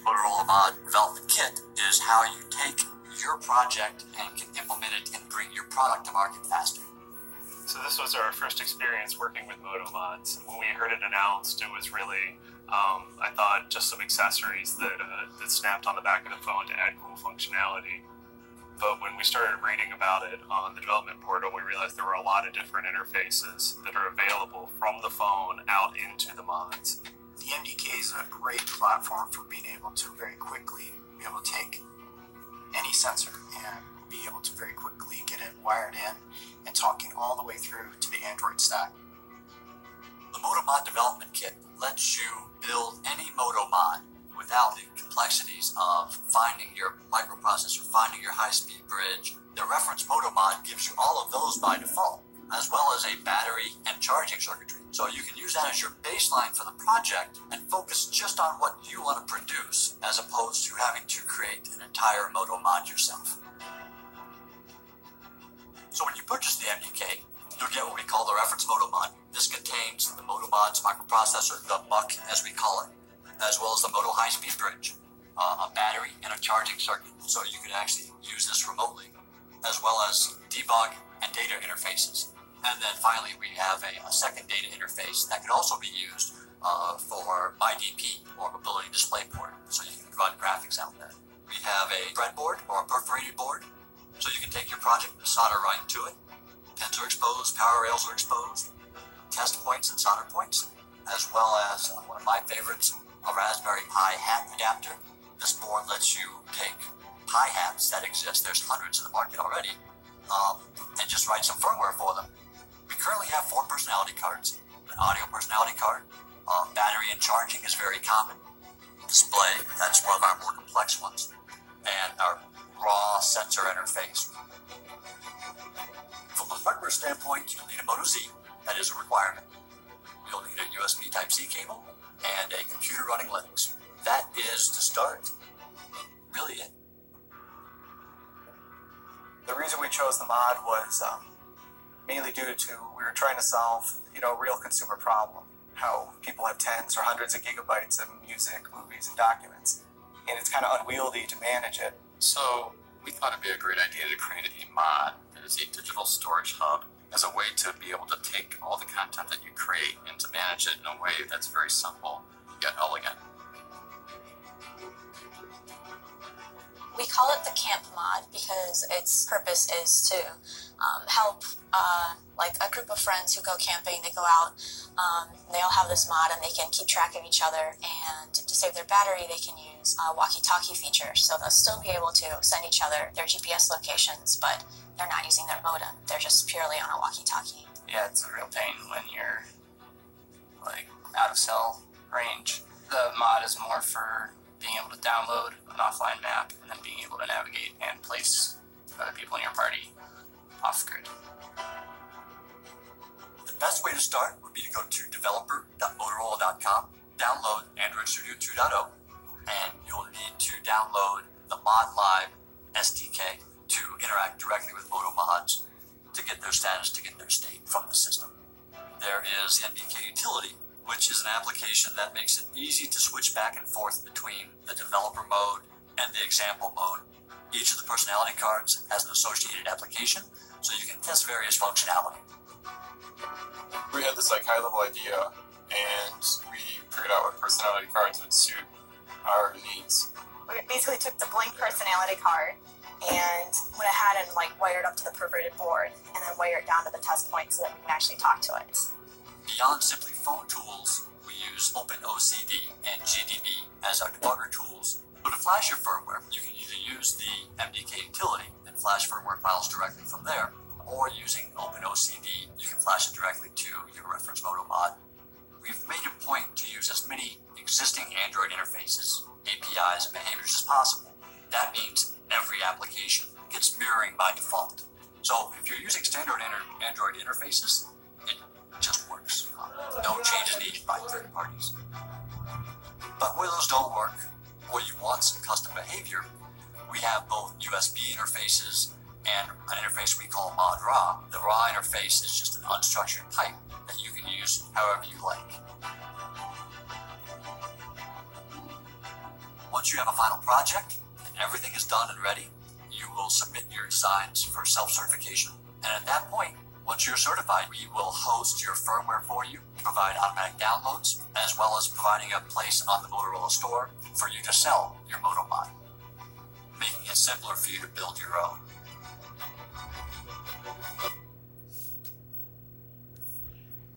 Motorola Mod Development Kit is how you take your project and can implement it and bring your product to market faster. So this was our first experience working with Moto Mods. When we heard it announced, it was really, I thought, just some accessories that snapped on the back of the phone to add cool functionality. But when we started reading about it on the development portal, we realized there were a lot of different interfaces that are available from the phone out into the mods. The MDK is a great platform for being able to very quickly be able to take any sensor and be able to very quickly get it wired in and talking all the way through to the Android stack. The Moto Mod Development Kit lets you build any Moto mod without the complexities of finding your microprocessor, finding your high-speed bridge. The reference Moto Mod gives you all of those by default, as well as a battery and charging circuitry. So you can use that as your baseline for the project and focus just on what you want to produce, as opposed to having to create an entire Moto Mod yourself. So when you purchase the MDK, you'll get what we call the reference Moto Mod. This contains the Moto Mod's microprocessor, the MUC as we call it, as well as the Moto high-speed bridge, a battery, and a charging circuit, so you can actually use this remotely, as well as debug and data interfaces. And then finally, we have a second data interface that can also be used for MyDP, or Mobility Display Port, so you can run graphics out there. We have a breadboard or a perforated board, so you can take your project and solder right to it. Pins are exposed, power rails are exposed, test points and solder points, as well as one of my favorites, a Raspberry Pi hat adapter. This board lets you take Pi hats that exist, there's hundreds in the market already, and just write some firmware for them. We currently have 4 personality cards, an audio personality card, battery and charging is very common, display, that's one of our more complex ones, and our raw sensor interface. From a hardware standpoint, you'll need a Moto Z, that is a requirement. You'll need a USB Type-C cable and a computer running Linux. That is, to start, really it. The reason we chose the mod was mainly due to we were trying to solve, a real consumer problem. How people have tens or hundreds of gigabytes of music, movies, and documents, and it's kind of unwieldy to manage it. So we thought it'd be a great idea to create a mod that is a digital storage hub as a way to be able to take all the content that you create and to manage it in a way that's very simple yet elegant. We call it the camp mod because its purpose is to help like a group of friends who go camping. They go out, they all have this mod and they can keep track of each other, and to save their battery they can use a walkie-talkie feature, so they'll still be able to send each other their GPS locations, but they're not using their modem, they're just purely on a walkie-talkie. Yeah, it's a real pain when you're out of cell range. The mod is more for being able to download an offline map and then being able to navigate and place other people in your party off-grid. The best way to start would be to go to developer.motorola.com, download Android Studio 2.0, and you'll need to download the Mod Live SDK to interact directly with Moto Mods to get their status, to get their state from the system. There is the MDK utility, which is an application that makes it easy to switch back and forth between the developer mode and the example mode. Each of the personality cards has an associated application, so you can test various functionality. We had this high-level idea, and we figured out what personality cards would suit our needs. We basically took the blank personality card and went ahead and wired up to the perforated board, and then wired it down to the test point so that we can actually talk to it. Beyond simply phone tools, we use OpenOCD and GDB as our debugger tools. So to flash your firmware, you can either use the MDK utility and flash firmware files directly from there, or using OpenOCD, you can flash it directly to your reference Moto Mod. We've made a point to use as many existing Android interfaces, APIs, and behaviors as possible. That means every application gets mirroring by default. So if you're using standard Android interfaces, it just works. No changes needed by third parties. But where those don't work, where you want some custom behavior, we have both USB interfaces and an interface we call Mod Raw. The raw interface is just an unstructured type that you can use however you like. Once you have a final project and everything is done and ready, you will submit your designs for self-certification. And at that point, once you're certified, we will host your firmware for you, provide automatic downloads, as well as providing a place on the Motorola store for you to sell your Moto mod, making it simpler for you to build your own.